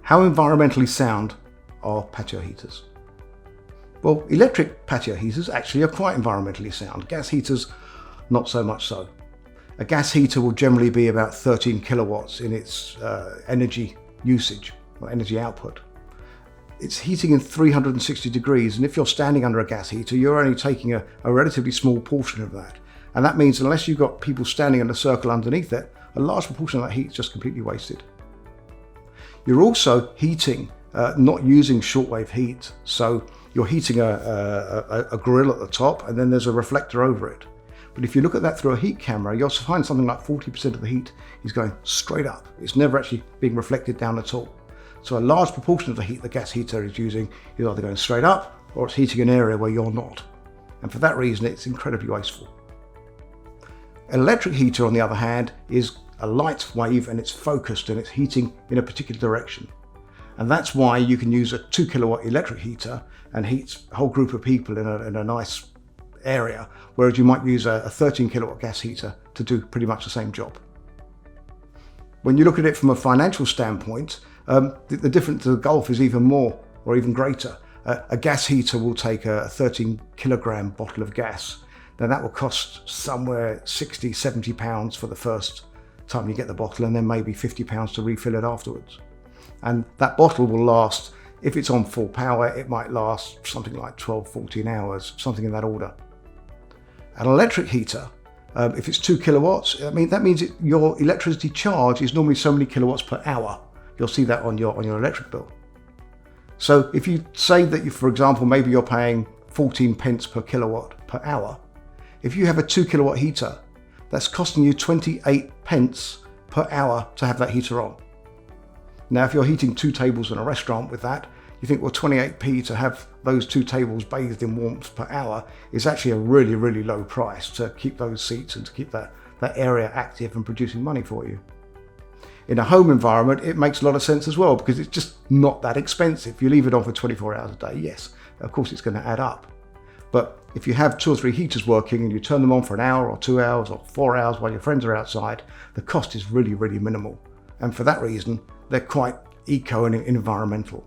How environmentally sound are patio heaters? Well, electric patio heaters actually are quite environmentally sound. Gas heaters, not so much so. A gas heater will generally be about 13 kilowatts in its energy usage or energy output. It's heating in 360 degrees, and if you're standing under a gas heater, you're only taking a relatively small portion of that. And that means unless you've got people standing in a circle underneath it, a large proportion of that heat is just completely wasted. You're also heating, not using shortwave heat. So you're heating a grill at the top, and then there's a reflector over it. But if you look at that through a heat camera, you'll find something like 40% of the heat is going straight up. It's never actually being reflected down at all. So a large proportion of the heat the gas heater is using is either going straight up or it's heating an area where you're not. And for that reason, it's incredibly wasteful. An electric heater, on the other hand, is a light wave and it's focused and it's heating in a particular direction. And that's why you can use a 2 kilowatt electric heater and heat a whole group of people in a nice area, whereas you might use a 13 kilowatt gas heater to do pretty much the same job. When you look at it from a financial standpoint, the difference to the Gulf is even more or even greater. A gas heater will take a 13 kilogram bottle of gas. Now that will cost somewhere 60, 70 pounds for the first time you get the bottle, and then maybe 50 pounds to refill it afterwards. And that bottle will last, if it's on full power, it might last something like 12, 14 hours, something in that order. An electric heater, if it's 2 kilowatts, that means your electricity charge is normally so many kilowatts per hour. You'll see that on your electric bill. So if you say that for example, maybe you're paying 14 pence per kilowatt per hour, if you have a 2 kilowatt heater, that's costing you 28 pence per hour to have that heater on. Now, if you're heating 2 tables in a restaurant with that, you think, well, 28p to have those 2 tables bathed in warmth per hour is actually a really, really low price to keep those seats and to keep that area active and producing money for you. In a home environment, it makes a lot of sense as well because it's just not that expensive. You leave it on for 24 hours a day, yes, of course it's going to add up. But if you have 2 or 3 heaters working and you turn them on for an hour or 2 hours or 4 hours while your friends are outside, the cost is really, really minimal. And for that reason, they're quite eco and environmental.